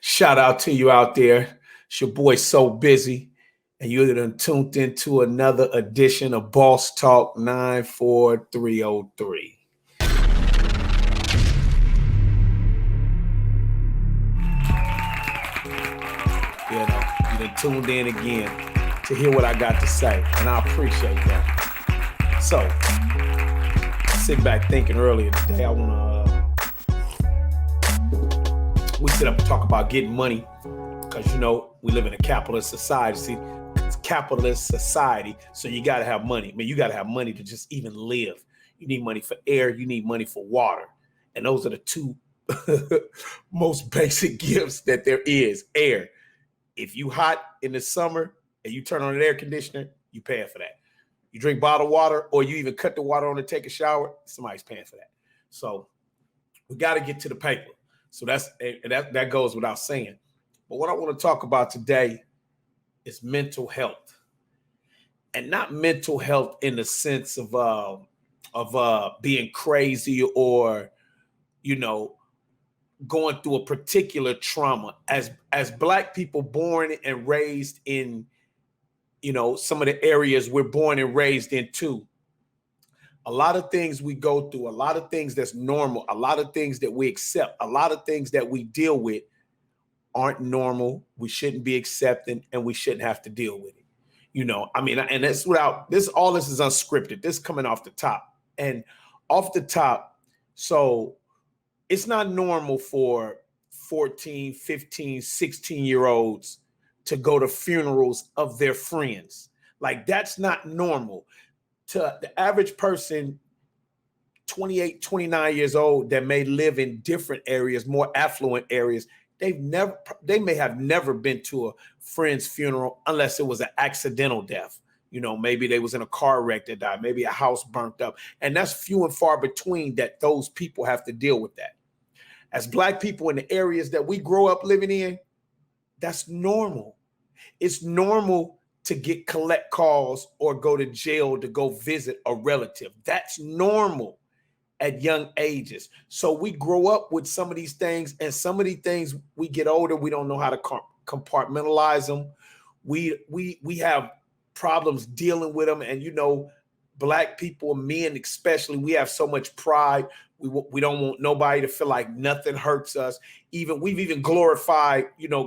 Shout out to you out there. It's your boy So Busy, and you're done tuned into another edition of Boss Talk 94303. You done tuned in again to hear what I got to say, and I appreciate that. So, sit back thinking earlier today, we sit up and talk about getting money because, we live in a capitalist society. See, it's capitalist society, so you got to have money. I mean, you got to have money to just even live. You need money for air. You need money for water. And those are the two most basic gifts that there is. Air. If you hot in the summer and you turn on an air conditioner, you paying for that. You drink bottled water or you even cut the water on to take a shower, somebody's paying for that. So we got to get to the paper. So that goes without saying. But what I want to talk about today is mental health. And not mental health in the sense of being crazy or, going through a particular trauma. As Black people born and raised in, some of the areas we're born and raised in too. A lot of things we go through, a lot of things that's normal, a lot of things that we accept, a lot of things that we deal with aren't normal. We shouldn't be accepting, and we shouldn't have to deal with it. And that's all this is unscripted. This coming off the top. And off the top, so it's not normal for 14, 15, 16-year-olds to go to funerals of their friends. Like, that's not normal. To the average person, 28, 29 years old, that may live in different areas, more affluent areas, they may have never been to a friend's funeral unless it was an accidental death. Maybe they was in a car wreck that died, maybe a house burnt up. And that's few and far between that those people have to deal with that. As Black people in the areas that we grow up living in, that's normal. It's normal to get collect calls or go to jail to go visit a relative. That's normal at young ages. So we grow up with some of these things, and some of these things, we get older, we don't know how to compartmentalize them. We have problems dealing with them. And, Black people, men especially, we have so much pride. We don't want nobody to feel like nothing hurts us. We've even glorified,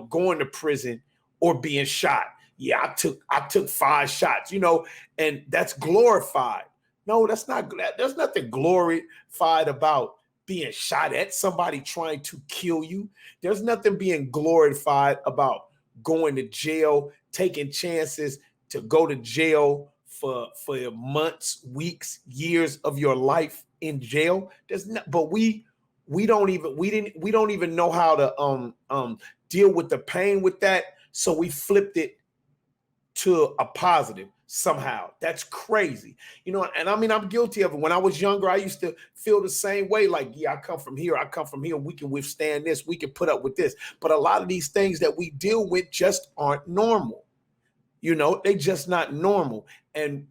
going to prison or being shot. Yeah, I took 5 shots, and that's glorified. No, that's not. There's nothing glorified about being shot at, somebody trying to kill you. There's nothing being glorified about going to jail, taking chances to go to jail for months, weeks, years of your life in jail. But we don't even know how to deal with the pain with that. So we flipped it to a positive somehow. That's crazy. And I mean, I'm guilty of it. When I was younger, I used to feel the same way. Like, yeah, I come from here. We can withstand this. We can put up with this. But a lot of these things that we deal with just aren't normal. They just not normal. And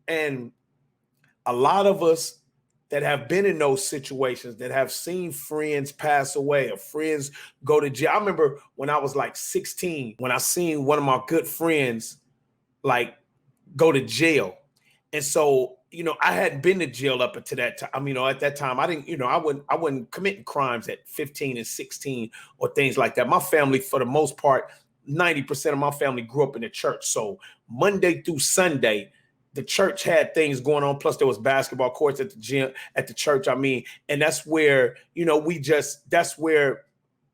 a lot of us that have been in those situations, that have seen friends pass away or friends go to jail. I remember when I was like 16, when I seen one of my good friends like go to jail. And so, I hadn't been to jail up until that time. At that time, I didn't, I wasn't committing crimes at 15 and 16 or things like that. My family, for the most part, 90% of my family grew up in the church. So Monday through Sunday, the church had things going on. Plus there was basketball courts at the gym, at the church. And that's where, that's where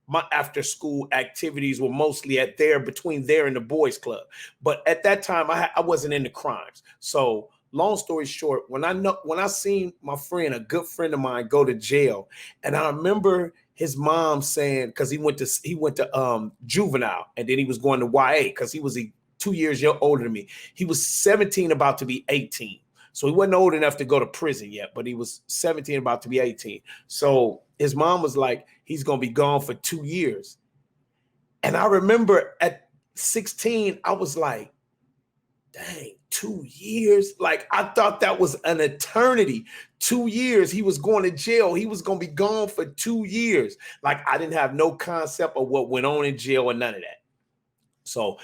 my after school activities were mostly between there and the boys club. But at that time I wasn't into crimes. So long story short, when I seen my friend, a good friend of mine, go to jail, and I remember his mom saying, because he went to juvenile, and then he was going to YA because he was 2 years older than me. He was 17, about to be 18. So he wasn't old enough to go to prison yet, but he was 17, about to be 18. So his mom was like, he's going to be gone for 2 years. And I remember at 16, I was like, dang, 2 years. Like, I thought that was an eternity. 2 years. He was going to jail. He was going to be gone for 2 years. Like, I didn't have no concept of what went on in jail or none of that. So,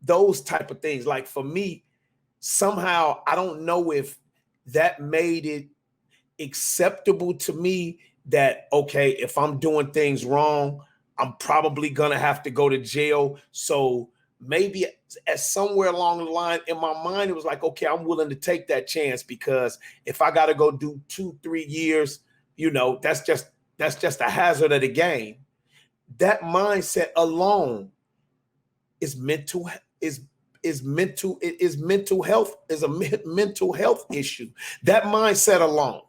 those type of things. Like, for me, somehow, I don't know if that made it acceptable to me that, okay, if I'm doing things wrong, I'm probably going to have to go to jail. So maybe at somewhere along the line in my mind, it was like, okay, I'm willing to take that chance, because if I got to go do 2-3 years, that's just a hazard of the game. That mindset alone is mental health, is a mental health issue. That mindset alone,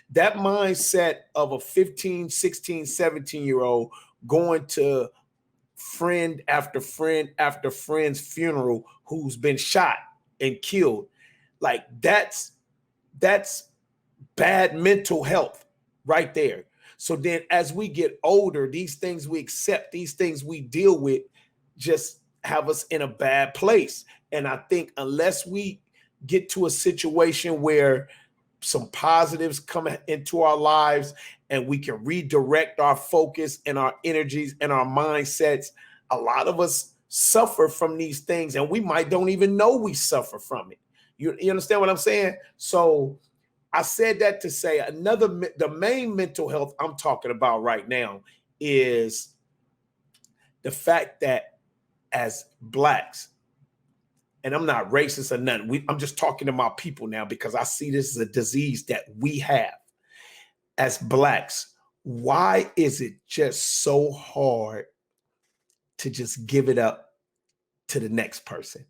that mindset of a 15, 16, 17-year-old going to friend after friend after friend's funeral who's been shot and killed, like that's bad mental health right there. So then as we get older, these things we accept, these things we deal with just have us in a bad place. And I think unless we get to a situation where some positives come into our lives and we can redirect our focus and our energies and our mindsets, a lot of us suffer from these things and we might don't even know we suffer from it. You understand what I'm saying? So I said that to say the main mental health I'm talking about right now is the fact that as Blacks, and I'm not racist or nothing, I'm just talking to my people now because I see this as a disease that we have as Blacks. Why is it just so hard to just give it up to the next person?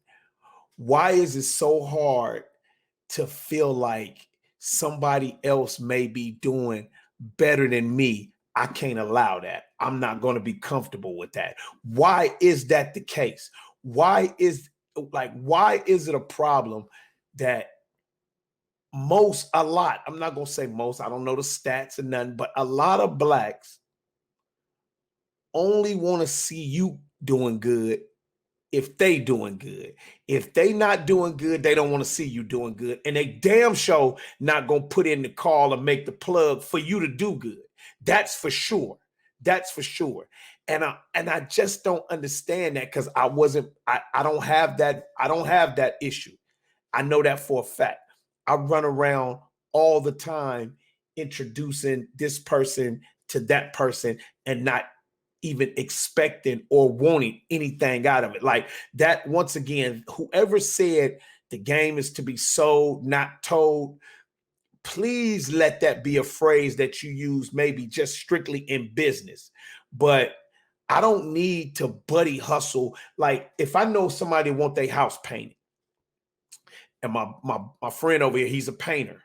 Why is it so hard to feel like somebody else may be doing better than me? I can't allow that. I'm not going to be comfortable with that. Why is that the case? Why is it a problem that I'm not going to say most, I don't know the stats and nothing, but a lot of Blacks only want to see you doing good if they doing good. If they not doing good, they don't want to see you doing good. And they damn sure not going to put in the call or make the plug for you to do good. That's for sure. That's for sure. And I just don't understand that, because I don't have that issue. I know that for a fact. I run around all the time introducing this person to that person and not even expecting or wanting anything out of it. Like that, once again, whoever said the game is to be sold, not told, please let that be a phrase that you use maybe just strictly in business. But I don't need to buddy hustle. Like if I know somebody want their house painted, and my friend over here, he's a painter,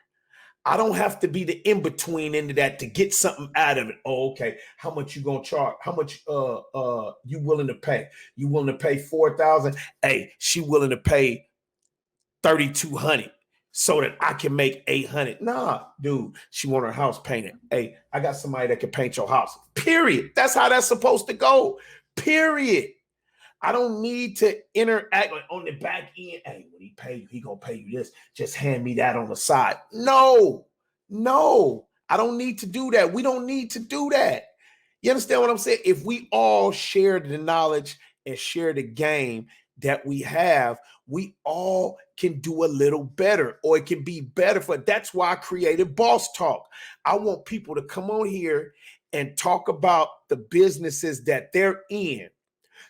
I don't have to be the in-between into that to get something out of it. Oh, okay. How much you gonna charge? How much you willing to pay? You willing to pay $4,000? Hey, she willing to pay $3,200 so that I can make $800. Nah, dude, she want her house painted. Hey, I got somebody that can paint your house. Period. That's how that's supposed to go. Period. I don't need to interact like on the back end. Hey, when he pay you, he gonna pay you this. Just hand me that on the side. No, I don't need to do that. We don't need to do that. You understand what I'm saying? If we all share the knowledge and share the game that we have, we all can do a little better, or it can be better for. That's why I created Boss Talk. I want people to come on here and talk about the businesses that they're in,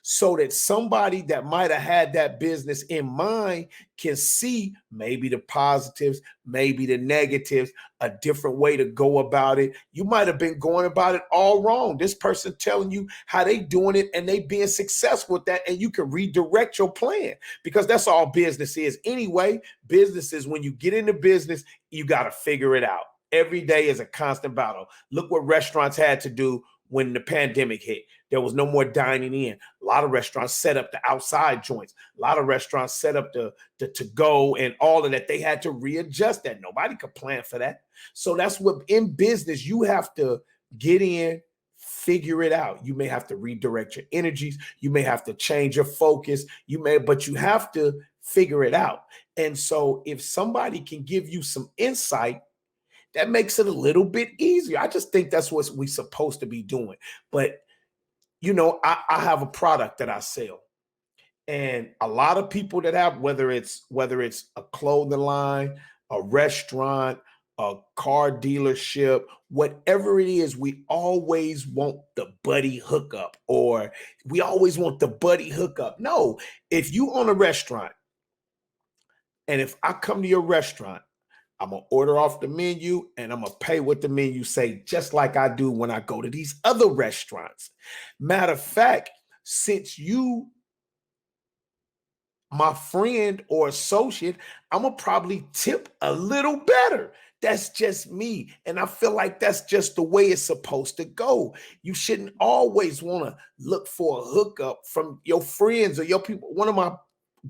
so that somebody that might have had that business in mind can see maybe the positives, maybe the negatives, a different way to go about it. You might have been going about it all wrong. This person telling you how they doing it and they being successful with that, and you can redirect your plan, because that's all business is. Anyway, business is, when you get into business, you got to figure it out. Every day is a constant battle. Look what restaurants had to do when the pandemic hit. There was no more dining in. A lot of restaurants set up the outside joints. A lot of restaurants set up the to-go and all of that. They had to readjust that. Nobody could plan for that. So that's what, in business, you have to get in, figure it out. You may have to redirect your energies. You may have to change your focus. But you have to figure it out. And so if somebody can give you some insight, that makes it a little bit easier. I just think that's what we're supposed to be doing. But, I have a product that I sell. And a lot of people that have, whether it's a clothing line, a restaurant, a car dealership, whatever it is, we always want the buddy hookup, or we always want the buddy hookup. No, if you own a restaurant, and if I come to your restaurant, I'm gonna order off the menu and I'm gonna pay what the menu say, just like I do when I go to these other restaurants. Matter of fact, since you my friend or associate, I'm gonna probably tip a little better. That's just me. And I feel like that's just the way it's supposed to go. You shouldn't always want to look for a hookup from your friends or your people. One of my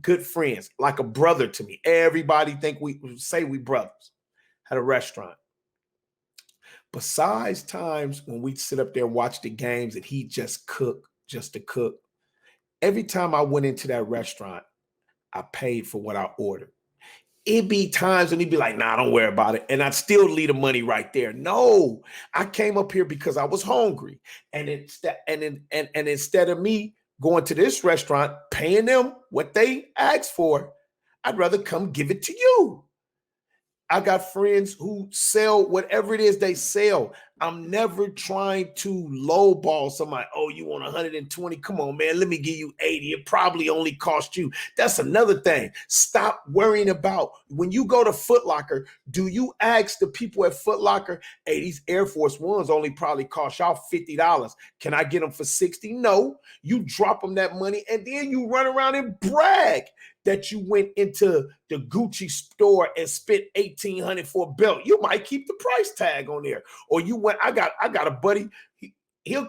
good friends, like a brother to me. Everybody think we say we brothers. Had a restaurant. Besides times when we sit up there and watch the games and he just to cook. Every time I went into that restaurant, I paid for what I ordered. It'd be times when he'd be like, nah, don't worry about it. And I'd still leave the money right there. No, I came up here because I was hungry. And instead of me going to this restaurant, paying them what they asked for, I'd rather come give it to you. I got friends who sell whatever it is they sell. I'm never trying to lowball somebody. Oh, you want 120? Come on, man. Let me give you 80. It probably only cost you. That's another thing. Stop worrying about when you go to Foot Locker. Do you ask the people at Foot Locker, hey, these Air Force Ones only probably cost y'all $50. Can I get them for 60? No. You drop them that money and then you run around and brag that you went into the Gucci store and spent $1,800 for a belt. You might keep the price tag on there. Or you went, I got a buddy, he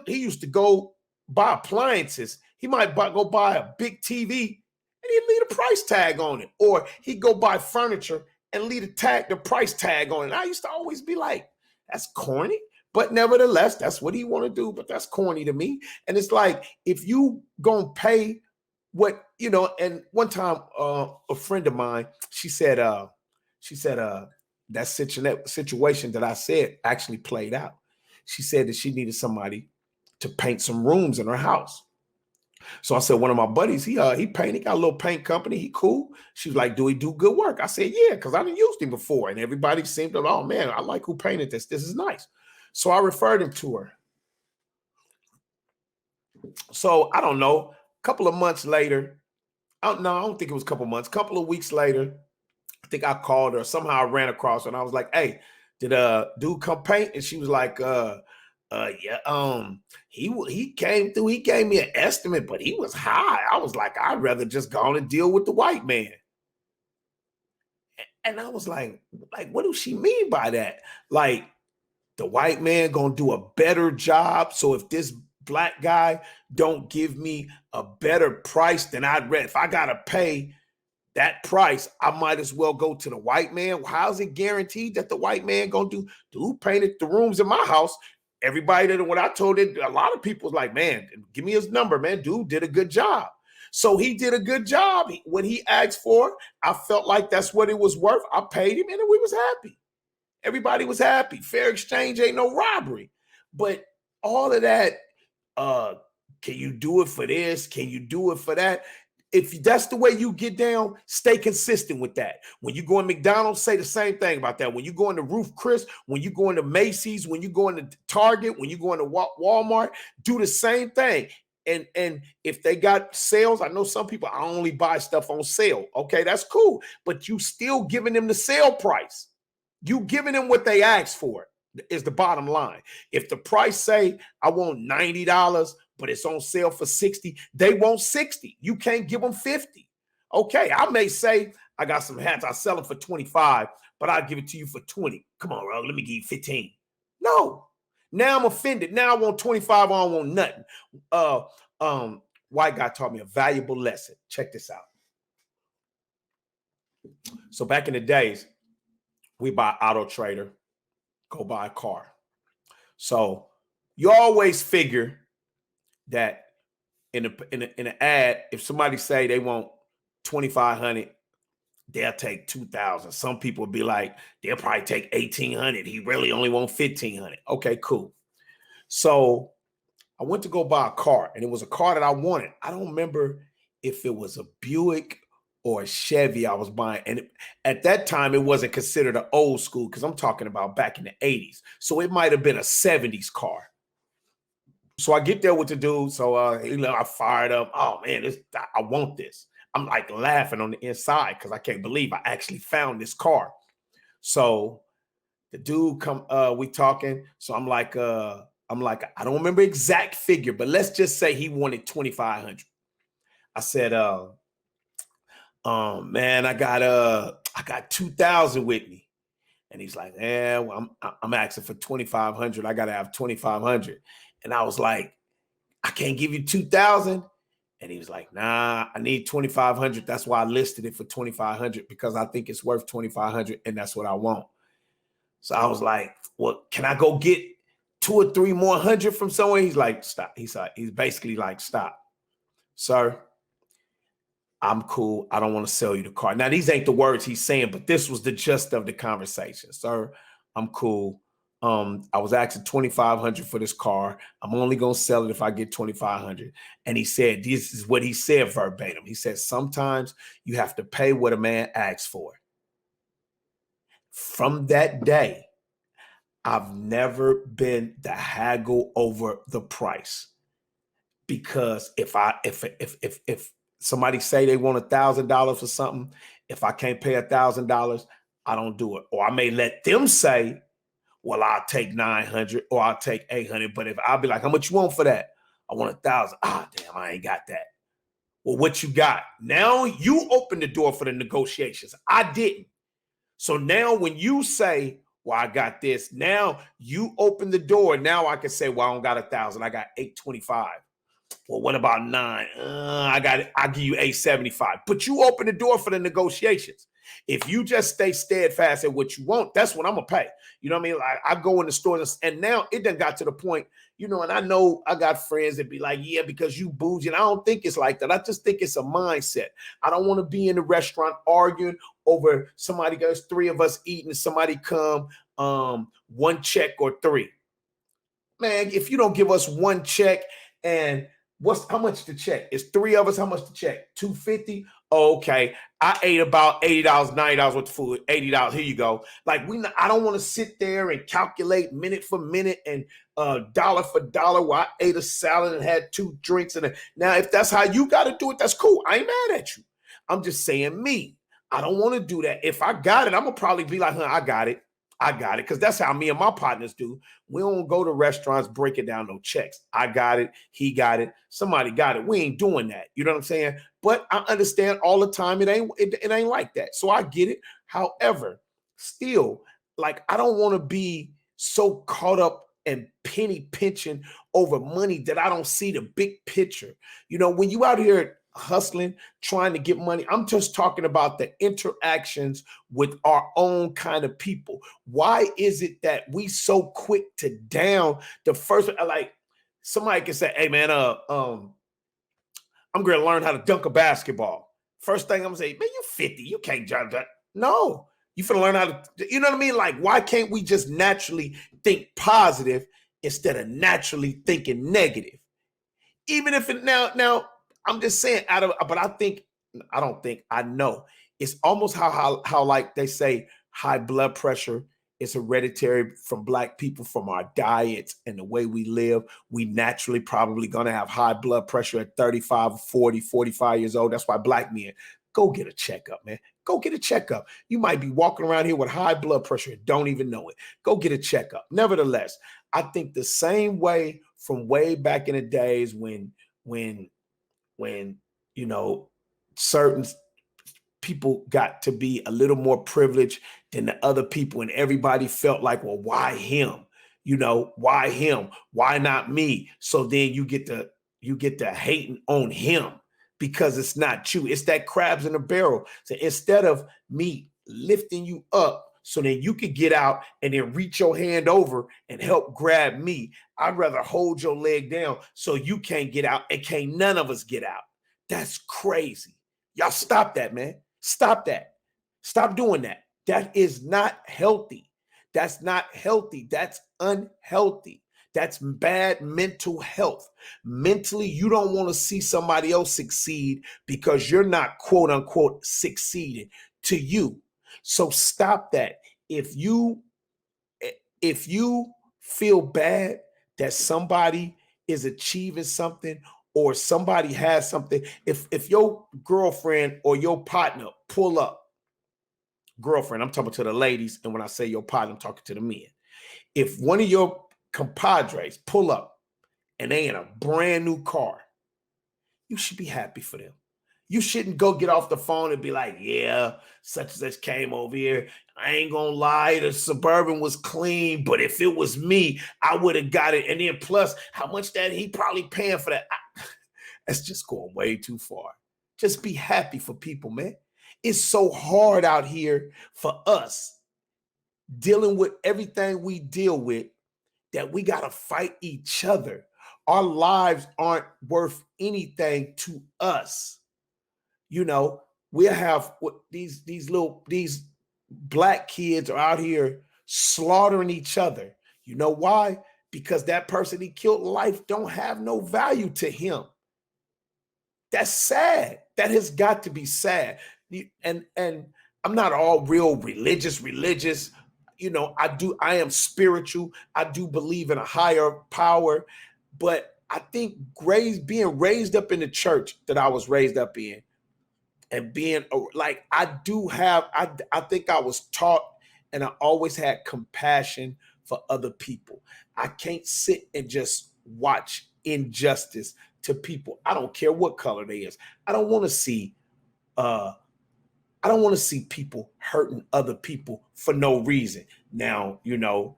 used to go buy appliances. He might go buy a big TV and he'd leave the price tag on it. Or he'd go buy furniture and leave the price tag on it. I used to always be like, that's corny. But nevertheless, that's what he want to do. But that's corny to me. And it's like, if you gonna pay what, and one time a friend of mine, she said that situation that I said actually played out. She said that she needed somebody to paint some rooms in her house. So I said, one of my buddies, he painted, he got a little paint company. He cool. She was like, do he do good work? I said, yeah, because I didn't use him before. And everybody seemed to, oh man, I like who painted this. This is nice. So I referred him to her. So I don't know, a couple of months later, I don't think it was a couple months, a couple of weeks later, I think I called her. Somehow I ran across her and I was like, hey, did dude come paint? And she was like, yeah, he came through, he gave me an estimate, but he was high. I was like, I'd rather just go on and deal with the white man. And I was like, what does she mean by that? Like, the white man gonna do a better job. So if this black guy don't give me a better price than if I gotta pay that price, I might as well go to the white man. How's it guaranteed that the white man gonna do? Dude painted the rooms in my house. Everybody that what I told it, a lot of people was like, man, give me his number, man. Dude did a good job. So he did a good job. What he asked for, I felt like that's what it was worth. I paid him and we was happy. Everybody was happy. Fair exchange ain't no robbery. But all of that, can you do it for this? Can you do it for that? If that's the way you get down, stay consistent with that. When you go in McDonald's, say the same thing about that. When you go into Ruth Chris, when you go into Macy's, when you go into Target, when you go into Walmart, do the same thing. And if they got sales, I know some people, I only buy stuff on sale. Okay, that's cool. But you still giving them the sale price. You giving them what they asked for is the bottom line. If the price say I want $90, but it's on sale for 60, they want 60. You can't give them 50. Okay, I may say I got some hats, I sell them for 25, but I'll give it to you for 20. Come on, bro, let me give you 15. No. Now I'm offended. Now I want 25, I don't want nothing. White guy taught me a valuable lesson. Check this out. So back in the days, we buy Auto Trader, go buy a car. So You always figure that in an ad, if somebody say they want 2,500, they'll take 2,000. Some people would be like, they'll probably take 1,800. He really only want 1,500. Okay, cool. So I went to go buy a car, and it was a car that I wanted. I don't remember if it was a Buick or a Chevy I was buying. And at that time, it wasn't considered an old school because I'm talking about back in the 80s. So it might have been a 70s car. So I get there with the dude. So I fired up. Oh man, I want this. I'm like laughing on the inside because I can't believe I actually found this car. So the dude we talking. So I'm like, I don't remember exact figure, but let's just say he wanted 2,500. I said, man, I got 2,000 with me. And he's like, well, I'm asking for 2,500. I gotta have 2,500. And I was like, I can't give you 2,000. And he was like, nah, I need 2,500. That's why I listed it for 2,500 because I think it's worth 2,500 and that's what I want. So I was like, well, can I go get 2 or 3 more hundred from somewhere? He's like, stop. He's basically like, stop, sir. I'm cool. I don't want to sell you the car. Now, these ain't the words he's saying, but this was the gist of the conversation. Sir, I'm cool. I was asking 2,500 for this car. I'm only going to sell it if I get 2,500. And he said, this is what he said verbatim. He said, sometimes you have to pay what a man asks for. From that day, I've never been the haggle over the price. Because if somebody say they want $1,000 for something, if I can't pay $1,000, I don't do it. Or I may let them say, well, I'll take 900 or I'll take 800. But if I'll be like, how much you want for that? I want 1,000. Ah, damn, I ain't got that. Well, what you got? Now you open the door for the negotiations. I didn't. So now when you say, well, I got this, now you open the door. Now I can say, well, I don't got 1,000. I got 825. Well, what about 9? I got it. I'll give you 875. But you open the door for the negotiations. If you just stay steadfast at what you want, that's what I'm gonna pay. You know what I mean? Like I go in the store and now it done got to the point, and I know I got friends that be like, yeah, because you bougie. And I don't think it's like that. I just think it's a mindset. I don't want to be in the restaurant arguing over somebody. There's 3 of us eating, somebody come 1 check or 3. Man, if you don't give us 1 check and how much to check? It's 3 of us. How much to check? $250. Oh, okay. I ate about $80, $90 worth of food. $80. Here you go. Like I don't want to sit there and calculate minute for minute and dollar for dollar. While I ate a salad and had 2 drinks. Now, if that's how you got to do it, that's cool. I ain't mad at you. I'm just saying me. I don't want to do that. If I got it, I'm gonna probably be like, I got it. Because that's how me and my partners do. We don't go to restaurants breaking down no checks. I got it. He got it. Somebody got it. We ain't doing that. You know what I'm saying? But I understand all the time it ain't like that. So I get it. However, still, like I don't want to be so caught up and penny pinching over money that I don't see the big picture. When you out here hustling, trying to get money, I'm just talking about the interactions with our own kind of people. Why is it that we so quick to down the first, like somebody can say, hey man, I'm going to learn how to dunk a basketball. First thing I'm going to say, man, you 50, you can't jump that. No, you finna learn how to, you know what I mean? Like, why can't we just naturally think positive instead of naturally thinking negative? Even if it now, I'm just saying but I know it's almost how like they say high blood pressure is hereditary from Black people, from our diets and the way we live. We naturally probably going to have high blood pressure at 35, 40, 45 years old. That's why Black men, go get a checkup, man. Go get a checkup. You might be walking around here with high blood pressure and don't even know it. Go get a checkup. Nevertheless, I think the same way from way back in the days when certain people got to be a little more privileged than the other people, and everybody felt like, well, why him? Why him? Why not me? So then you get to hating on him because it's not you. It's that crabs in a barrel. So instead of me lifting you up so then you could get out and then reach your hand over and help grab me. I'd rather hold your leg down so you can't get out and can't none of us get out. That's crazy. Y'all stop that, man. Stop that. Stop doing that. That is not healthy. That's not healthy. That's unhealthy. That's bad mental health. Mentally, you don't want to see somebody else succeed because you're not, quote unquote, succeeding to you. So stop that. If you feel bad that somebody is achieving something or somebody has something, if your girlfriend or your partner pull up, girlfriend, I'm talking to the ladies, and when I say your partner, I'm talking to the men. If one of your compadres pull up and they in a brand new car, you should be happy for them. You shouldn't go get off the phone and be like, yeah, such and such came over here. I ain't gonna lie, the Suburban was clean, but if it was me, I would have got it. And then plus, how much that he probably paying for that? That's just going way too far. Just be happy for people, man. It's so hard out here for us dealing with everything we deal with that we got to fight each other. Our lives aren't worth anything to us. You know, we'll have these black kids are out here slaughtering each other. You know why? Because that person he killed, life don't have no value to him. That's sad. That has got to be sad. And I'm not all real religious. You know, I am spiritual. I do believe in a higher power, but I think being raised up in the church that I was raised up in, and being like, I think I was taught, and I always had compassion for other people. I can't sit and just watch injustice to people. I don't care what color they is. I don't want to see people hurting other people for no reason. Now, you know,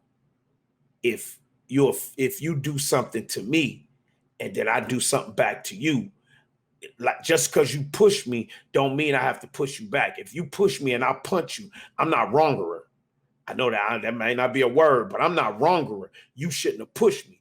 if you do something to me and then I do something back to you, like just because you push me don't mean I have to push you back. If you push me and I punch you, I'm not wrongerer. I know that may not be a word, but I'm not wrongerer. You shouldn't have pushed me.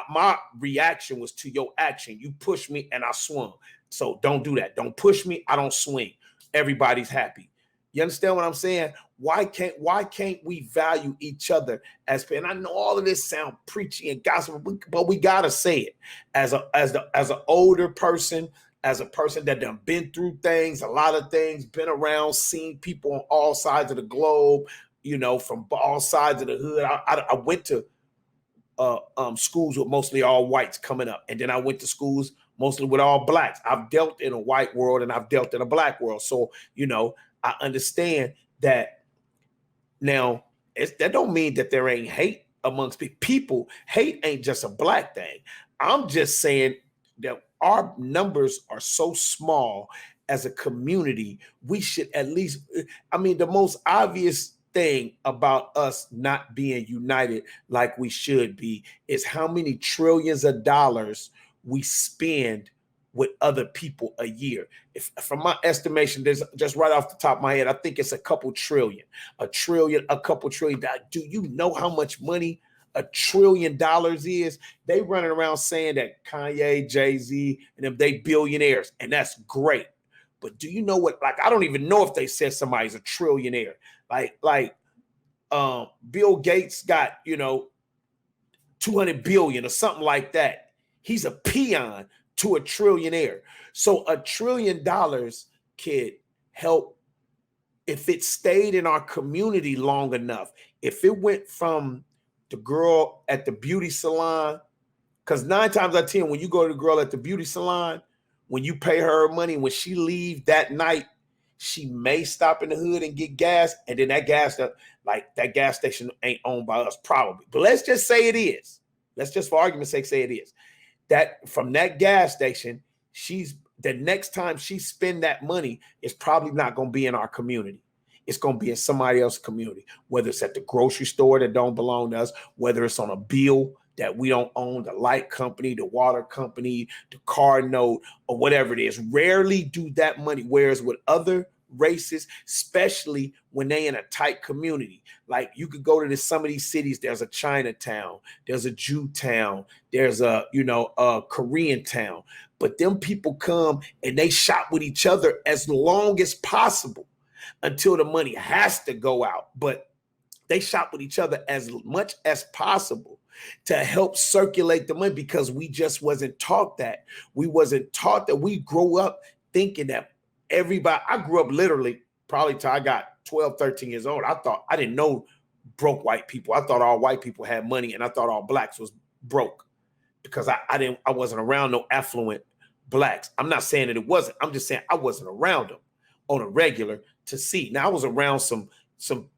My reaction was to your action. You pushed me and I swung. So don't do that. Don't push me. I don't swing. Everybody's happy. You understand what I'm saying? Why can't we value each other as people? And I know all of this sound preachy and gospel, but we gotta say it as an older person, as a person that done been through things, a lot of things, been around, seen people on all sides of the globe, you know, from all sides of the hood. I went to schools with mostly all whites coming up, and then I went to schools mostly with all blacks. I've dealt in a white world and I've dealt in a black world, so you know I understand that. Now that don't mean that there ain't hate amongst people. Hate ain't just a black thing. I'm just saying that our numbers are so small as a community. We should at least, I mean, the most obvious thing about us not being united like we should be is how many trillions of dollars we spend with other people a year. If from my estimation, there's just right off the top of my head, I think it's a couple trillion. A couple trillion. Do you know how much money $1 trillion is? They running around saying that Kanye, Jay-Z, and them, they billionaires, and that's great. But do you know what? Like, I don't even know if they said somebody's a trillionaire. Like Bill Gates got, you know, 200 billion or something like that. He's a peon to a trillionaire. So $1 trillion could help if it stayed in our community long enough. If it went from the girl at the beauty salon, because 9 times out of 10, when you go to the girl at the beauty salon, when you pay her money, when she leave that night, she may stop in the hood and get gas, and then that gas station ain't owned by us, probably. But let's just say it is. Let's just, for argument's sake, say it is. That from that gas station, the next time she spend that money, it's probably not going to be in our community. It's going to be in somebody else's community, whether it's at the grocery store that don't belong to us, whether it's on a bill that we don't own, the light company, the water company, the car note, or whatever it is. Rarely do that money, whereas with other racist, especially when they in a tight community. Like you could go to some of these cities, there's a Chinatown, there's a Jew town, there's a, a Korean town. But them people come and they shop with each other as long as possible until the money has to go out. But they shop with each other as much as possible to help circulate the money, because we just wasn't taught that. We wasn't taught that. We grew up thinking that everybody, I grew up literally probably till I got 12, 13 years old. I didn't know broke white people. I thought all white people had money, and I thought all blacks was broke because I wasn't around no affluent blacks. I'm not saying that it wasn't. I'm just saying I wasn't around them on a regular to see. Now I was around some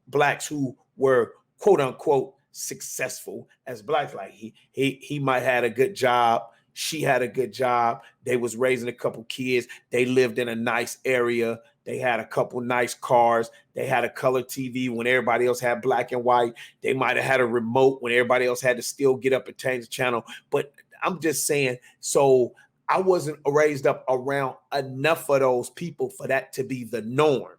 blacks who were quote unquote successful as blacks. Like he might had a good job, she had a good job, they was raising a couple kids, they lived in a nice area, they had a couple nice cars, they had a color TV when everybody else had black and white, they might have had a remote when everybody else had to still get up and change the channel. But I'm just saying, so I wasn't raised up around enough of those people for that to be the norm.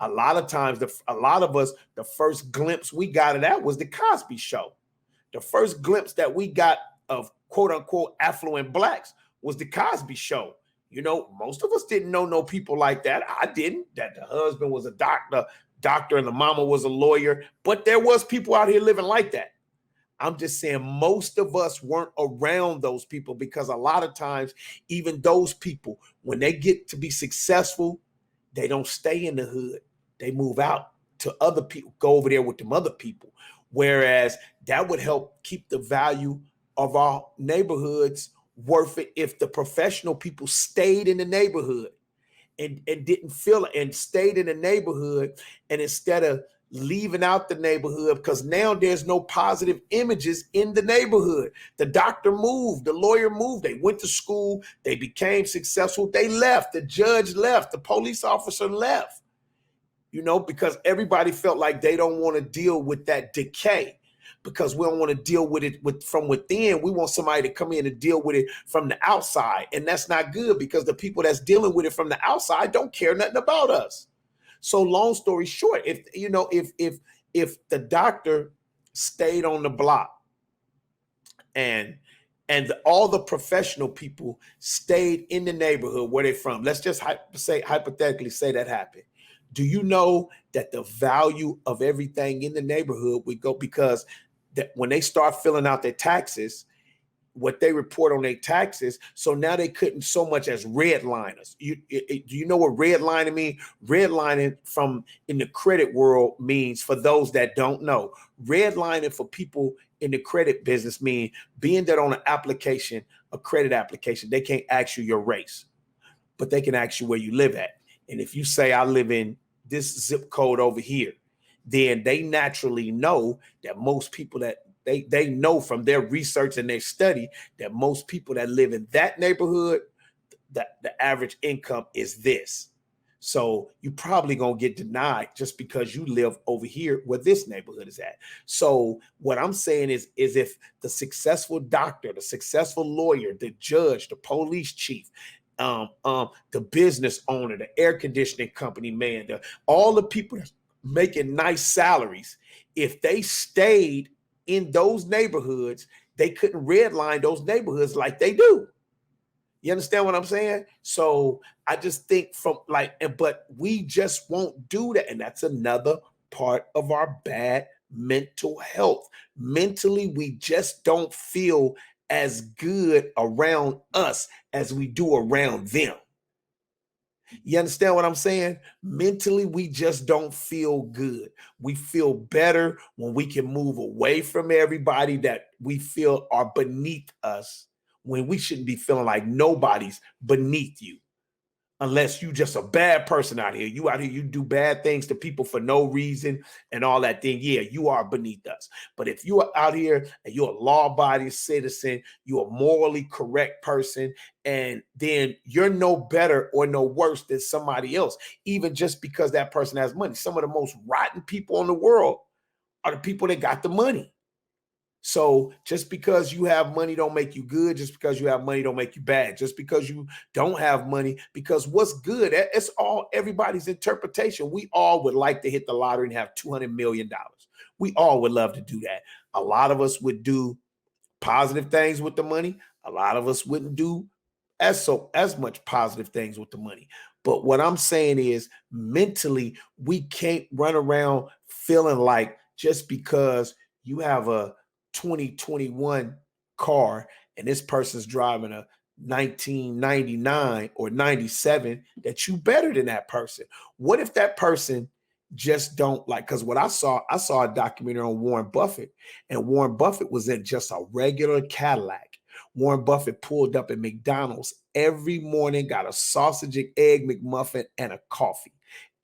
A lot of times, a lot of us, the first glimpse we got of that was the Cosby Show. The first glimpse that we got of quote unquote affluent blacks was the Cosby Show. Most of us didn't know no people like that. I didn't, that the husband was a doctor and the mama was a lawyer, but there was people out here living like that. I'm just saying most of us weren't around those people, because a lot of times, even those people, when they get to be successful, they don't stay in the hood. They move out to other people, go over there with them other people. Whereas that would help keep the value of our neighborhoods worth it if the professional people stayed in the neighborhood and didn't feel it, and stayed in the neighborhood, and instead of leaving out the neighborhood, because now there's no positive images in the neighborhood. The doctor moved, the lawyer moved, they went to school, they became successful, they left, the judge left, the police officer left, because everybody felt like they don't want to deal with that decay, because we don't want to deal with it from within. We want somebody to come in and deal with it from the outside. And that's not good, because the people that's dealing with it from the outside don't care nothing about us. So long story short, if the doctor stayed on the block and all the professional people stayed in the neighborhood where they're from, let's just hypothetically say that happened. Do you know that the value of everything in the neighborhood would go, because that when they start filling out their taxes, what they report on their taxes, so now they couldn't so much as redliners. Do you know what redlining means? Redlining from in the credit world means, for those that don't know, redlining for people in the credit business means being that on an application, a credit application, they can't ask you your race, but they can ask you where you live at. And if you say I live in this zip code over here, then they naturally know that most people that they know from their research and their study that most people that live in that neighborhood, that the average income is this. So you probably gonna get denied just because you live over here where this neighborhood is at. So what I'm saying is if the successful doctor, the successful lawyer, the judge, the police chief, the business owner, the air conditioning company man, all the people that's making nice salaries, if they stayed in those neighborhoods, they couldn't redline those neighborhoods like they do. You understand what I'm saying? So I just think but we just won't do that. And that's another part of our bad mental health. Mentally, we just don't feel as good around us as we do around them. You understand what I'm saying? Mentally, we just don't feel good. We feel better when we can move away from everybody that we feel are beneath us, when we shouldn't be feeling like nobody's beneath you. Unless you just a bad person out here. You out here, you do bad things to people for no reason and all that thing. Yeah, you are beneath us. But if you are out here and you're a law-abiding citizen, you're a morally correct person, and then you're no better or no worse than somebody else, even just because that person has money. Some of the most rotten people in the world are the people that got the money. So just because you have money don't make you good. Just because you have money don't make you bad. Just because you don't have money, because what's good, it's all everybody's interpretation. We all would like to hit the lottery and have $200 million. We all would love to do that. A lot of us would do positive things with the money. A lot of us wouldn't do as much positive things with the money. But what I'm saying is, mentally, we can't run around feeling like just because you have a 2021 car and this person's driving a 1999 or 97 that you better than that person. What if that person just don't like, because what I saw a documentary on Warren Buffett, and Warren Buffett was in just a regular Cadillac. Warren Buffett pulled up at McDonald's every morning, got a sausage and egg McMuffin and a coffee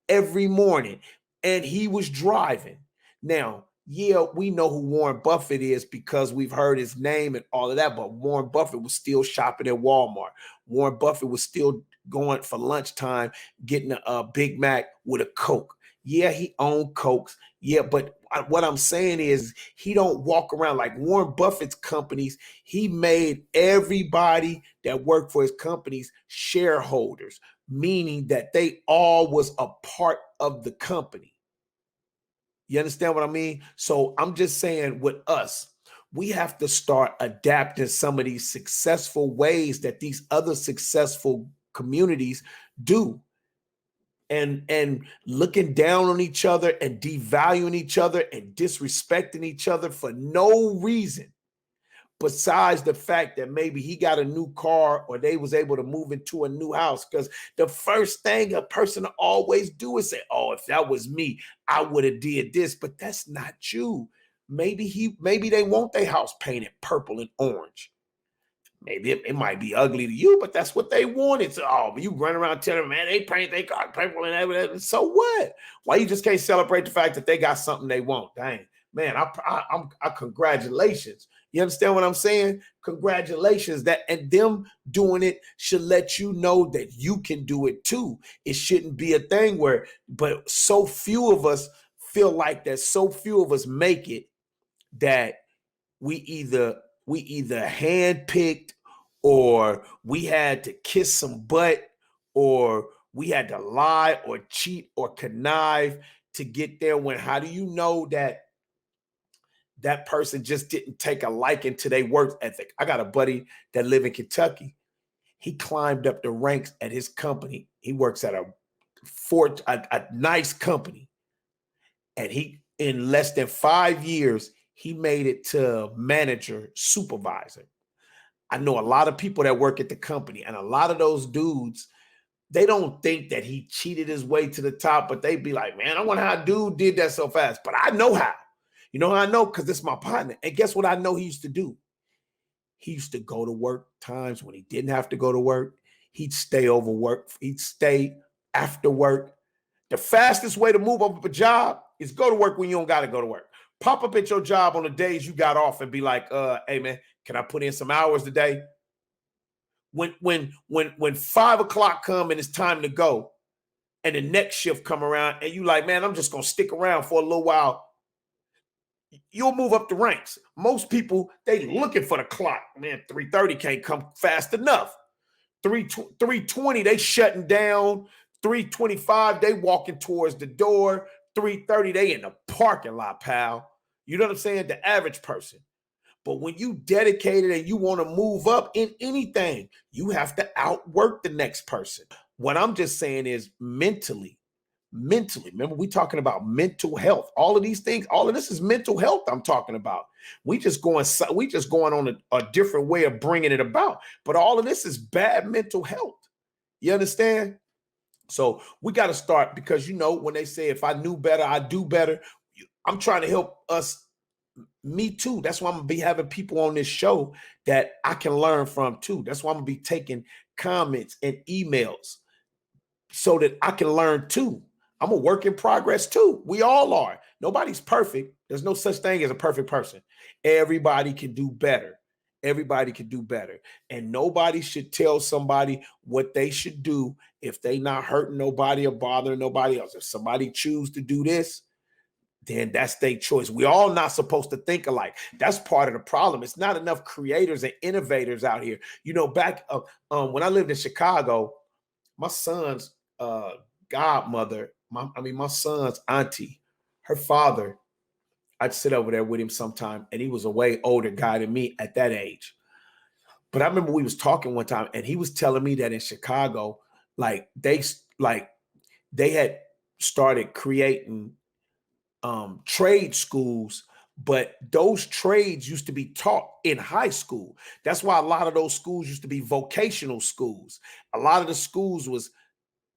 every morning, and he was driving. Now, yeah, we know who Warren Buffett is because we've heard his name and all of that, but Warren Buffett was still shopping at Walmart. Warren Buffett was still going for lunchtime, getting a Big Mac with a Coke. Yeah, he owned Cokes. Yeah, but what I'm saying is he don't walk around like Warren Buffett's companies. He made everybody that worked for his companies shareholders, meaning that they all was a part of the company. You understand what I mean? So I'm just saying, with us, we have to start adapting some of these successful ways that these other successful communities do, and looking down on each other and devaluing each other and disrespecting each other for no reason besides the fact that maybe he got a new car or they was able to move into a new house. Because the first thing a person always do is say, oh, if that was me, I would have did this. But that's not you. Maybe they want their house painted purple and orange. Maybe it might be ugly to you, but that's what they wanted. So, oh, you run around telling them, man, they paint their car purple and everything. So what? Why you just can't celebrate the fact that they got something they want? Dang, man, I congratulations. You understand what I'm saying? Congratulations. That, and them doing it should let you know that you can do it too. It shouldn't be a thing where, but so few of us feel like that. So few of us make it that we either handpicked, or we had to kiss some butt, or we had to lie or cheat or connive to get there. When, how do you know that that person just didn't take a liking to their work ethic? I got a buddy that live in Kentucky. He climbed up the ranks at his company. He works at a nice company, and he, in less than 5 years, he made it to manager, supervisor. I know a lot of people that work at the company, and a lot of those dudes, they don't think that he cheated his way to the top, but they be like, man, I wonder how dude did that so fast. But I know how. You know how I know? Because it's my partner. And guess what I know he used to do? He used to go to work times when he didn't have to go to work. He'd stay over work. He'd stay after work. The fastest way to move up a job is go to work when you don't got to go to work. Pop up at your job on the days you got off and be like, hey man, can I put in some hours today? When 5 o'clock come and it's time to go, and the next shift come around and you like, man, I'm just gonna stick around for a little while, you'll move up the ranks. Most people, they looking for the clock. Man, 3:30 can't come fast enough. 3:20, they shutting down. 3:25, they walking towards the door. 3:30, they in the parking lot, pal. You know what I'm saying? The average person. But when you dedicated and you want to move up in anything, you have to outwork the next person. What I'm just saying is mentally, remember, we talking about mental health. All of these things, all of this is mental health I'm talking about. We just going on a different way of bringing it about. But all of this is bad mental health. You understand? So we got to start, because, you know, when they say, if I knew better, I'd do better. I'm trying to help us. Me too. That's why I'm gonna be having people on this show that I can learn from too. That's why I'm gonna be taking comments and emails so that I can learn too. I'm a work in progress too. We all are. Nobody's perfect. There's no such thing as a perfect person. Everybody can do better. Everybody can do better. And nobody should tell somebody what they should do if they not hurting nobody or bothering nobody else. If somebody choose to do this, then that's their choice. We all not supposed to think alike. That's part of the problem. It's not enough creators and innovators out here. You know, back when I lived in Chicago, my son's godmother, my son's auntie, her father, I'd sit over there with him sometime, and he was a way older guy than me at that age. But I remember we was talking one time, and he was telling me that in Chicago, like they had started creating trade schools, but those trades used to be taught in high school. That's why a lot of those schools used to be vocational schools. A lot of the schools was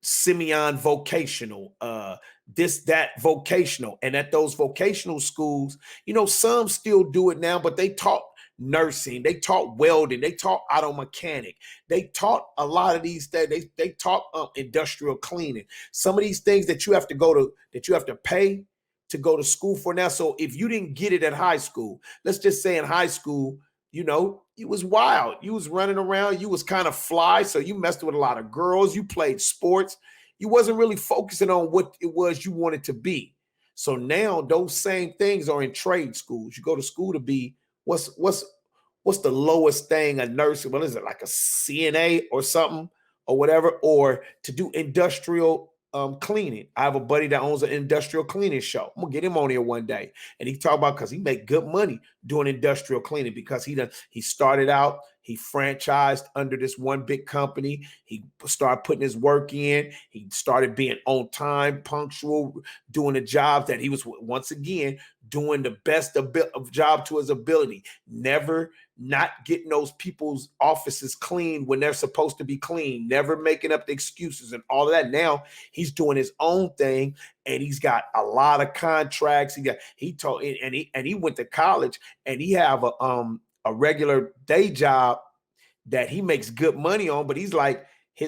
Simeon vocational, this, that vocational. And at those vocational schools, you know, some still do it now, but they taught nursing, they taught welding, they taught auto mechanic, they taught a lot of these things. They taught industrial cleaning. Some of these things that you have to go to, that you have to pay to go to school for now. So if you didn't get it at high school, let's just say in high school, you know, you was wild. You was running around. You was kind of fly. So you messed with a lot of girls. You played sports. You wasn't really focusing on what it was you wanted to be. So now those same things are in trade schools. You go to school to be what's the lowest thing a nurse? What is it, like a CNA or something or whatever, or to do industrial cleaning. I have a buddy that owns an industrial cleaning show. I'm gonna get him on here one day, and he talk about, because he make good money doing industrial cleaning, because he started out, he franchised under this one big company. He started putting his work in. He started being on time, punctual, doing the job that he was, once again, doing the best of job to his ability. Never not getting those people's offices clean when they're supposed to be clean, never making up the excuses and all of that. Now he's doing his own thing, and he's got a lot of contracts. He went to college, and he have a regular day job that he makes good money on, but he's like,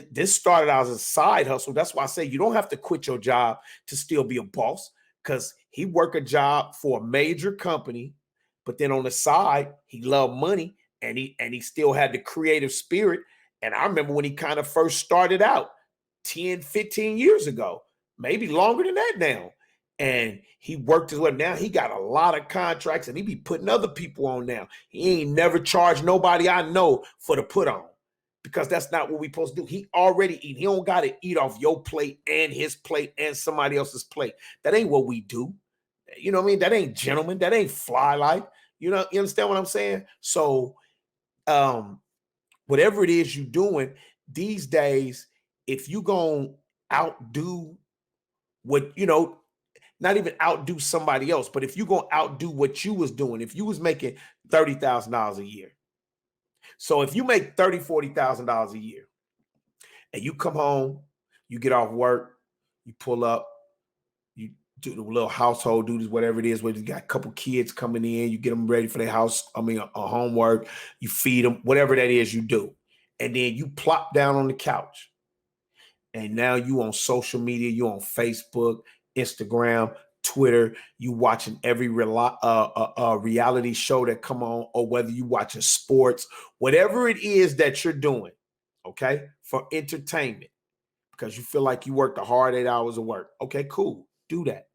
this started out as a side hustle. That's why I say you don't have to quit your job to still be a boss, because he worked a job for a major company, but then on the side, he loved money, and he still had the creative spirit. And I remember when he kind of first started out 10, 15 years ago, maybe longer than that now. And he worked his way. Now he got a lot of contracts, and he be putting other people on now. He ain't never charged nobody I know for the put on, because that's not what we supposed to do. He already eat. He don't got to eat off your plate and his plate and somebody else's plate. That ain't what we do. You know what I mean? That ain't gentleman. That ain't fly life. You know, you understand what I'm saying? So whatever it is you're doing these days, if you gonna outdo what, you know, not even outdo somebody else, but if you're gonna outdo what you was doing, if you was making $30,000 a year. So if you make $40,000 a year, and you come home, you get off work, you pull up, you do the little household duties, whatever it is, where you got a couple kids coming in, you get them ready for their house, a homework, you feed them, whatever that is you do. And then you plop down on the couch. And now you on social media, you on Facebook, Instagram, Twitter, you watching every reality show that come on, or whether you watching sports, whatever it is that you're doing, okay, for entertainment, because you feel like you worked a hard 8 hours of work. Okay, cool, do that.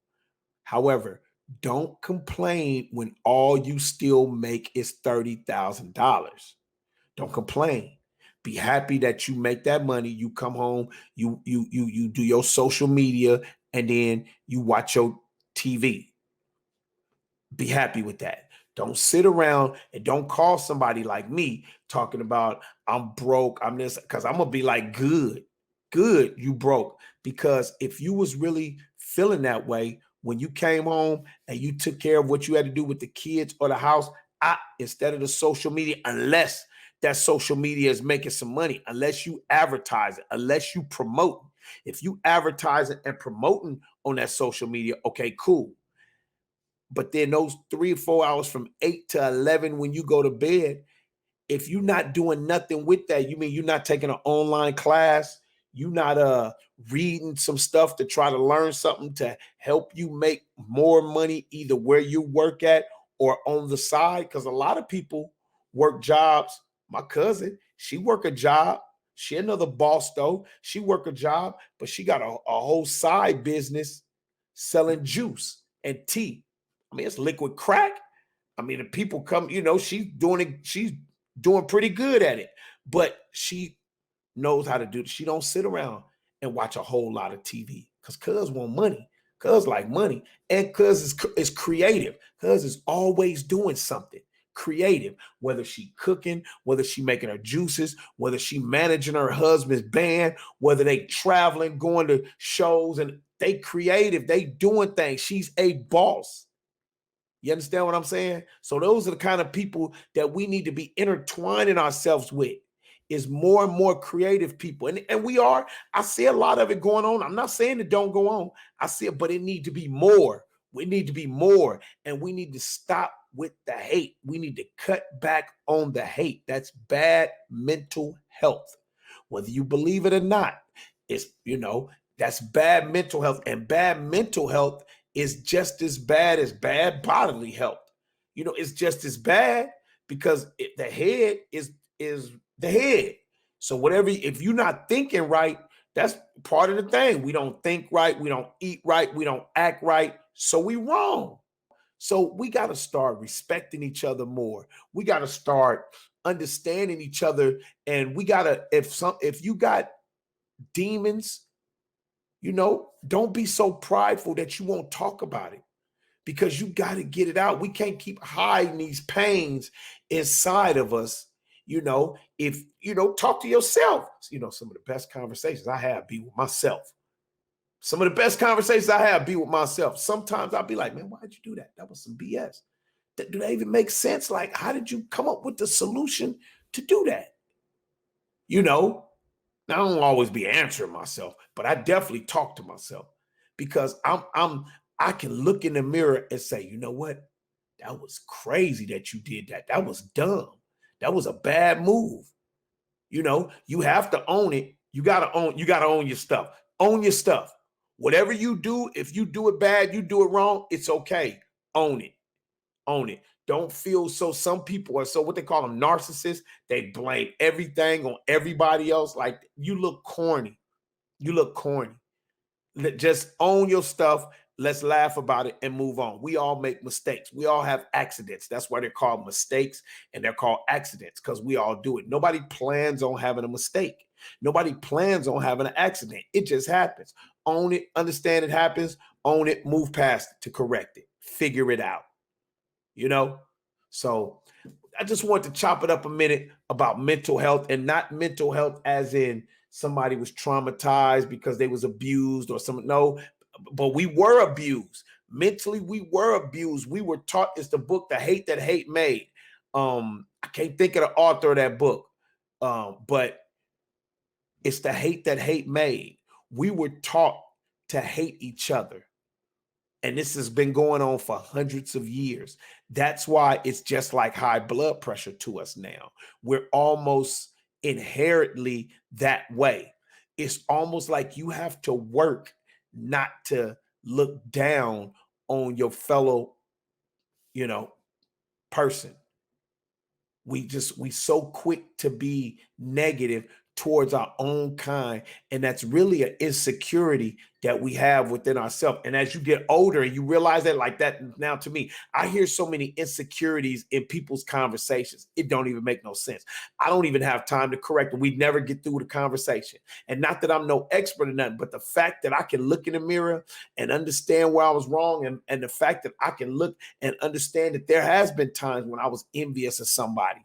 However, don't complain when all you still make is $30,000. Don't complain. Be happy that you make that money. You come home, you do your social media, and then you watch your TV. Be happy with that. Don't sit around and don't call somebody like me talking about I'm broke, I'm this, because I'm gonna be like, good, you broke. Because if you was really feeling that way when you came home and you took care of what you had to do with the kids or the house, instead of the social media, unless that social media is making some money, unless you advertise it, unless you promote. If you advertising and promoting on that social media, okay, cool. But then those 3 or 4 hours from 8 to 11 when you go to bed, if you're not doing nothing with that, you mean you're not taking an online class, you're not reading some stuff to try to learn something to help you make more money either where you work at or on the side. Because a lot of people work jobs. My cousin, she work a job. She another boss though. She work a job, but she got a whole side business selling juice. and tea. I mean, it's liquid crack. I mean, the people come, she's doing pretty good at it, but she knows how to do it. She don't sit around and watch a whole lot of TV because cuz want money. Cuz like money, and cuz is creative. Cuz is always doing something creative, whether she cooking, whether she making her juices, whether she managing her husband's band, whether they traveling, going to shows, and they creative, they doing things. She's a boss. You understand what I'm saying? So those are the kind of people that we need to be intertwining ourselves with, is more and more creative people. And we are. I see a lot of it going on. I'm not saying it don't go on. I see it, but it need to be more. We need to be more, and we need to stop with the hate. We need to cut back on the hate. That's bad mental health. Whether you believe it or not, it's, that's bad mental health, and bad mental health is just as bad as bad bodily health. It's just as bad, because the head is the head. So if you're not thinking right, that's part of the thing. We don't think right, we don't eat right, we don't act right, so we wrong. So we got to start respecting each other more. We got to start understanding each other, and we got to, if you got demons, don't be so prideful that you won't talk about it, because you got to get it out. We can't keep hiding these pains inside of us. If talk to yourself. Some of the best conversations I have be with myself. Some of the best conversations I have be with myself. Sometimes I'll be like, man, why'd you do that? That was some BS. Do that even make sense? Like, how did you come up with the solution to do that? I don't always be answering myself, but I definitely talk to myself, because I can look in the mirror and say, you know what? That was crazy that you did that. That was dumb. That was a bad move. You have to own it. You gotta own your stuff. Own your stuff. Whatever you do, if you do it bad, you do it wrong, it's okay. Own it. Own it. Don't feel so. Some people are so, what they call them, narcissists. They blame everything on everybody else. Like, you look corny. You look corny. Just own your stuff. Let's laugh about it and move on. We all make mistakes. We all have accidents. That's why they're called mistakes, and they're called accidents, because we all do it. Nobody plans on having a mistake. Nobody plans on having an accident. It just happens. Own it. Understand it happens. Own it. Move past it to correct it. Figure it out. So I just want to chop it up a minute about mental health, and not mental health as in somebody was traumatized because they was abused or something. No, but we were abused. Mentally, we were abused. We were taught. It's the book, The Hate That Hate Made. I can't think of the author of that book, but it's The Hate That Hate Made. We were taught to hate each other. And this has been going on for hundreds of years. That's why it's just like high blood pressure to us now. We're almost inherently that way. It's almost like you have to work not to look down on your fellow, person. We so quick to be negative towards our own kind, and that's really an insecurity that we have within ourselves. And as you get older and you realize that, like that, now to me, I hear so many insecurities in people's conversations, it don't even make no sense. I don't even have time to correct them. We never get through the conversation. And not that I'm no expert in nothing, but the fact that I can look in the mirror and understand where I was wrong, and the fact that I can look and understand that there has been times when I was envious of somebody.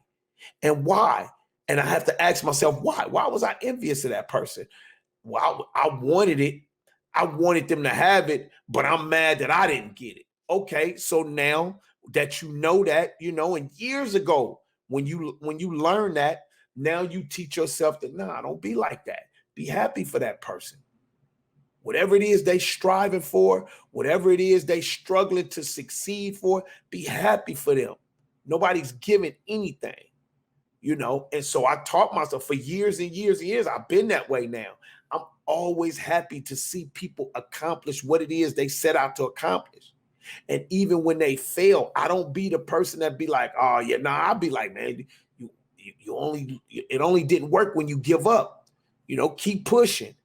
And why? And I have to ask myself, why? Why was I envious of that person? Well, I wanted it. I wanted them to have it, but I'm mad that I didn't get it. Okay, so now that you know that, and years ago, when you learn that, now you teach yourself that, nah, don't be like that. Be happy for that person. Whatever it is they striving for, whatever it is they struggling to succeed for, be happy for them. Nobody's giving anything. And so I taught myself for years and years and years. I've been that way now. I'm always happy to see people accomplish what it is they set out to accomplish. And even when they fail, I don't be the person that be like, oh yeah, I'll be like, man, it only didn't work when you give up. Keep pushing,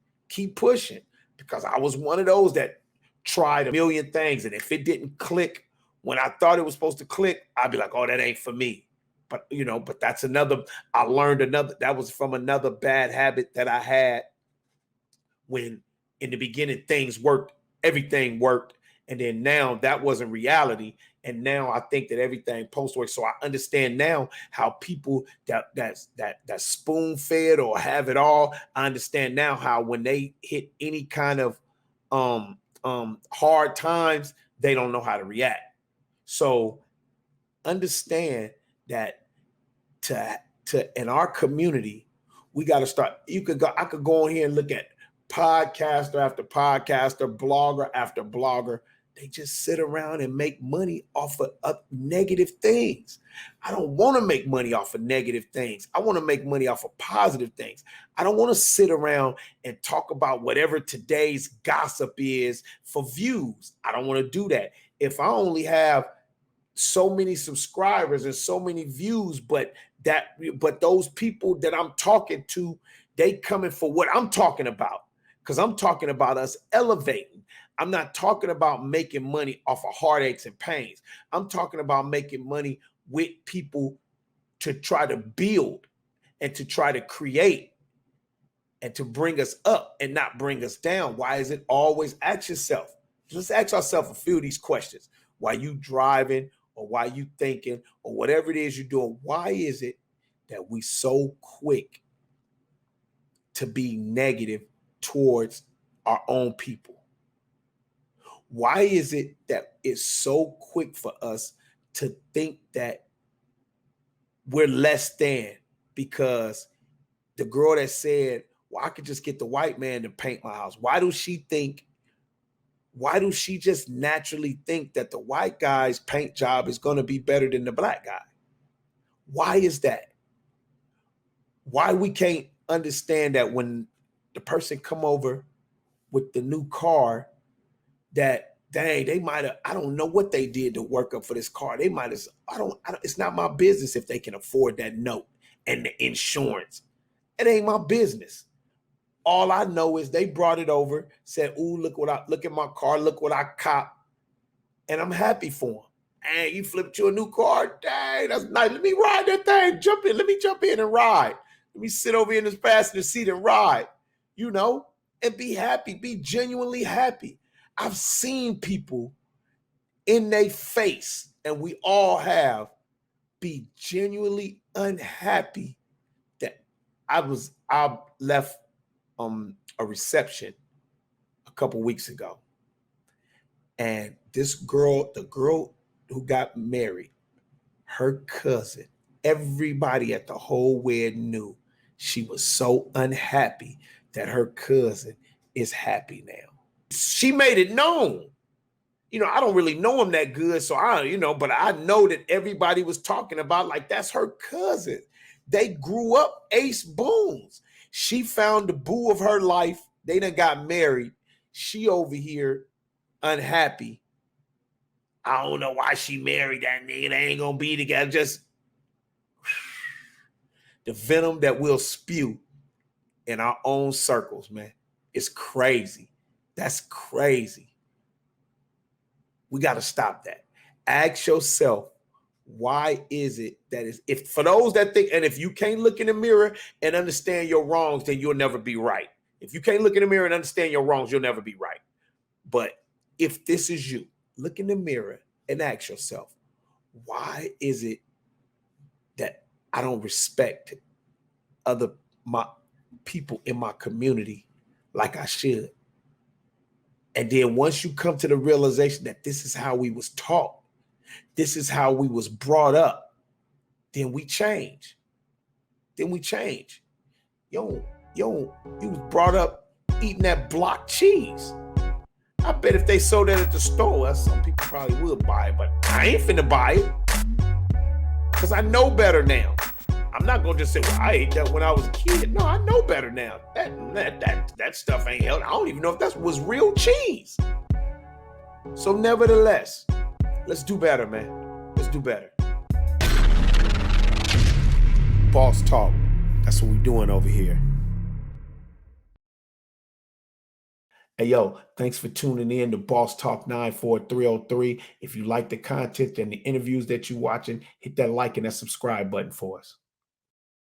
because I was one of those that tried a million things, and if it didn't click when I thought it was supposed to click, I'd be like, oh, that ain't for me. But but that's I learned that was from another bad habit that I had when in the beginning things worked, everything worked. And then now that wasn't reality. And now I think that everything post works. So I understand now how people that spoon fed or have it all. I understand now how when they hit any kind of hard times, they don't know how to react. So understand that in our community, we got to start. I could go on here and look at podcaster after podcaster, blogger after blogger. They just sit around and make money off of negative things. I don't want to make money off of negative things. I want to make money off of positive things. I don't want to sit around and talk about whatever today's gossip is for views. I don't want to do that. If I only have so many subscribers and so many views, but those people that I'm talking to, they coming for what I'm talking about, because I'm talking about us elevating. I'm not talking about making money off of heartaches and pains. I'm talking about making money with people to try to build and to try to create and to bring us up and not bring us down. Why is it always? Ask yourself. Let's ask ourselves a few of these questions. While you driving or while you thinking or whatever it is you're doing, why is it that we so quick to be negative towards our own people? Why is it that it's so quick for us to think that we're less than because the girl that said, well, I could just get the white man to paint my house? Why does she just naturally think that the white guy's paint job is going to be better than the black guy? Why is that? Why we can't understand that when the person come over with the new car, that dang, they might have, I don't know what they did to work up for this car. They might have, it's not my business if they can afford that note and the insurance. It ain't my business. All I know is they brought it over, said, ooh, look at my car, look what I cop. And I'm happy for them. And you flipped you a new car. Dang, that's nice. Let me ride that thing. Jump in. Let me jump in and ride. Let me sit over in this passenger seat and ride, and be happy, be genuinely happy. I've seen people in their face, and we all have, be genuinely unhappy that I left a reception a couple weeks ago. And this girl, the girl who got married, her cousin, everybody at the whole wedding knew she was so unhappy that her cousin is happy now. She made it known. I don't really know him that good, so but I know that everybody was talking about, like, that's her cousin. They grew up ace boons. She found the boo of her life. They done got married. She over here unhappy. I don't know why she married that nigga. They ain't gonna be together. Just the venom that we'll spew in our own circles, man. It's crazy. That's crazy. We got to stop that. Ask yourself, why is it that is, if for those that think, and if you can't look in the mirror and understand your wrongs, then you'll never be right. If you can't look in the mirror and understand your wrongs, you'll never be right. But if this is you, look in the mirror and ask yourself, why is it that I don't respect my people in my community like I should? And then once you come to the realization that this is how we was taught, this is how we was brought up, then we change. You was brought up eating that block cheese. I bet if they sold that at the store, some people probably would buy it, but I ain't finna buy it because I know better now. I'm not gonna just say, well, I ate that when I was a kid. No, I know better now. That stuff ain't healthy. I don't even know if that was real cheese. So nevertheless, let's do better, man. Let's do better. Boss talk. That's what we're doing over here. Hey, yo, thanks for tuning in to Boss Talk 94303. If you like the content and the interviews that you're watching, hit that like and that subscribe button for us.